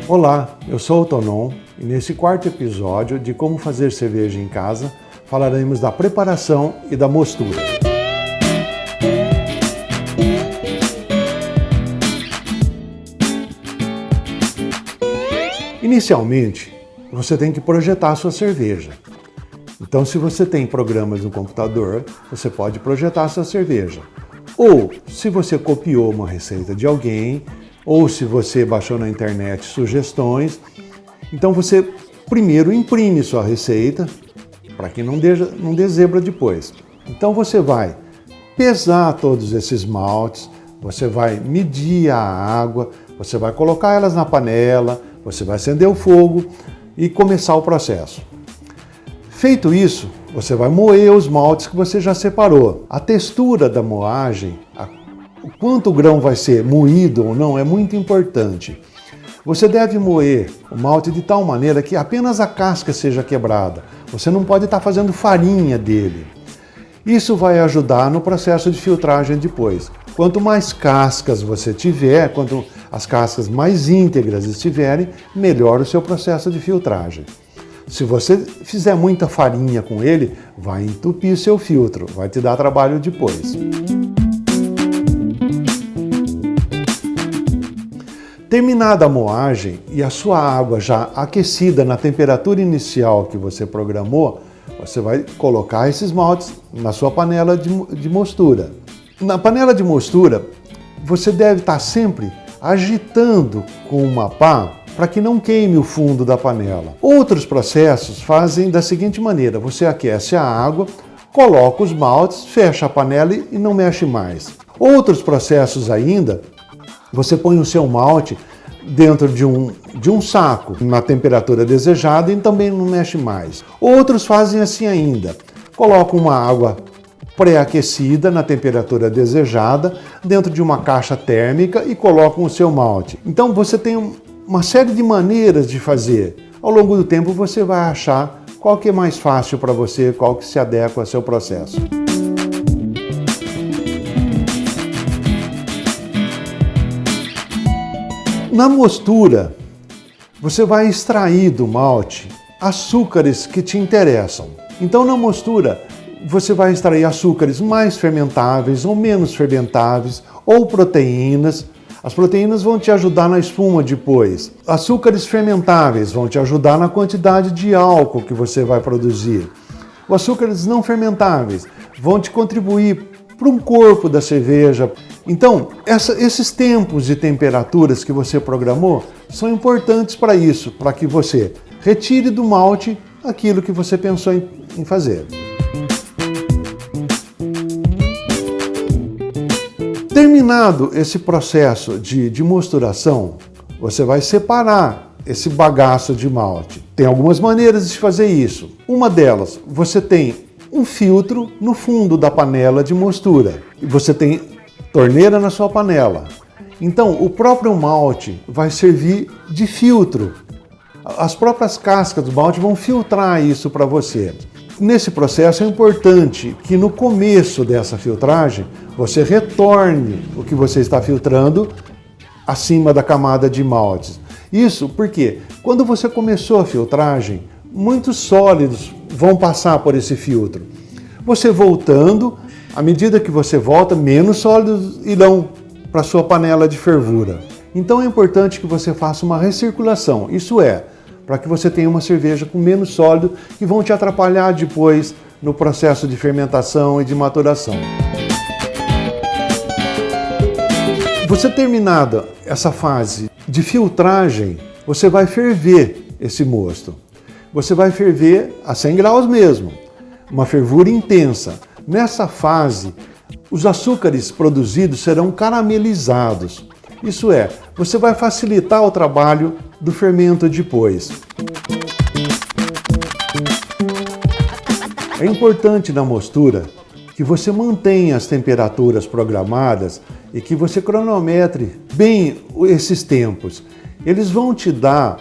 Olá, eu sou o Tonon e nesse quarto episódio de Como Fazer Cerveja em Casa falaremos da preparação e da mostura. Inicialmente, você tem que projetar a sua cerveja. Então, se você tem programas no computador, você pode projetar a sua cerveja. Ou, se você copiou uma receita de alguém, ou se você baixou na internet sugestões, então você primeiro imprime sua receita, para que não dê zebra depois. Então você vai pesar todos esses maltes, você vai medir a água, você vai colocar elas na panela, você vai acender o fogo e começar o processo. Feito isso, você vai moer os maltes que você já separou. A textura da moagem, o quanto o grão vai ser moído ou não, é muito importante. Você deve moer o malte de tal maneira que apenas a casca seja quebrada. Você não pode estar fazendo farinha dele. Isso vai ajudar no processo de filtragem depois. Quanto mais cascas você tiver, quanto as cascas mais íntegras estiverem, melhor o seu processo de filtragem. Se você fizer muita farinha com ele, vai entupir seu filtro, vai te dar trabalho depois. Terminada a moagem e a sua água já aquecida na temperatura inicial que você programou, você vai colocar esses maltes na sua panela de mostura. Na panela de mostura, você deve estar sempre agitando com uma pá para que não queime o fundo da panela. Outros processos fazem da seguinte maneira: você aquece a água, coloca os maltes, fecha a panela e não mexe mais. Outros processos ainda, você põe o seu malte dentro de um saco, na temperatura desejada, e também não mexe mais. Outros fazem assim ainda: colocam uma água pré-aquecida na temperatura desejada dentro de uma caixa térmica e colocam o seu malte. Então você tem uma série de maneiras de fazer. Ao longo do tempo você vai achar qual que é mais fácil para você, qual que se adequa ao seu processo. Na mostura, você vai extrair do malte açúcares que te interessam. Então, na mostura, você vai extrair açúcares mais fermentáveis ou menos fermentáveis, ou proteínas. As proteínas vão te ajudar na espuma depois. Açúcares fermentáveis vão te ajudar na quantidade de álcool que você vai produzir. Os açúcares não fermentáveis vão te contribuir para um corpo da cerveja. Então, esses tempos e temperaturas que você programou são importantes para isso, para que você retire do malte aquilo que você pensou em fazer. Terminado esse processo de mosturação, você vai separar esse bagaço de malte. Tem algumas maneiras de fazer isso. Uma delas, você tem um filtro no fundo da panela de mostura. E você tem torneira na sua panela. Então, o próprio malte vai servir de filtro. As próprias cascas do malte vão filtrar isso para você. Nesse processo é importante que no começo dessa filtragem você retorne o que você está filtrando acima da camada de maltes. Isso porque quando você começou a filtragem, muitos sólidos vão passar por esse filtro. Você voltando, à medida que você volta, menos sólidos irão para a sua panela de fervura. Então é importante que você faça uma recirculação, isso é, para que você tenha uma cerveja com menos sólido que vão te atrapalhar depois no processo de fermentação e de maturação. Você terminada essa fase de filtragem, você vai ferver esse mosto. Você vai ferver a 100 graus mesmo, uma fervura intensa. Nessa fase, os açúcares produzidos serão caramelizados. Isso é, você vai facilitar o trabalho do fermento depois. É importante na mostura que você mantenha as temperaturas programadas e que você cronometre bem esses tempos. Eles vão te dar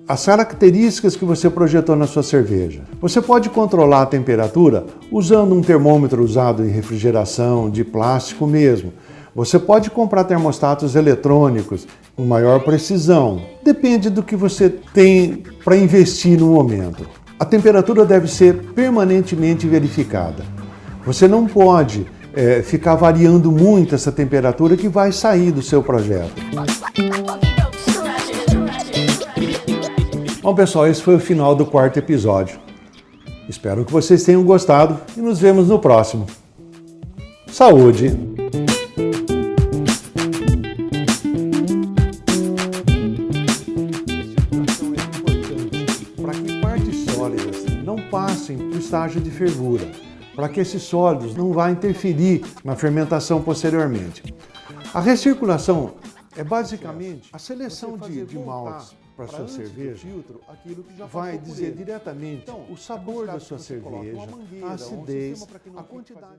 as características que você projetou na sua cerveja. Você pode controlar a temperatura usando um termômetro usado em refrigeração, de plástico mesmo. Você pode comprar termostatos eletrônicos com maior precisão. Depende do que você tem para investir no momento. A temperatura deve ser permanentemente verificada. Você não pode ficar variando muito essa temperatura que vai sair do seu projeto. Bom, pessoal, esse foi o final do 4º episódio. Espero que vocês tenham gostado e nos vemos no próximo. Saúde! Para que partes sólidas não passem para o estágio de fervura, para que esses sólidos não vá interferir na fermentação posteriormente. A recirculação é basicamente a seleção de maltes para a sua cerveja, vai dizer diretamente o sabor da sua cerveja, a acidez, a quantidade.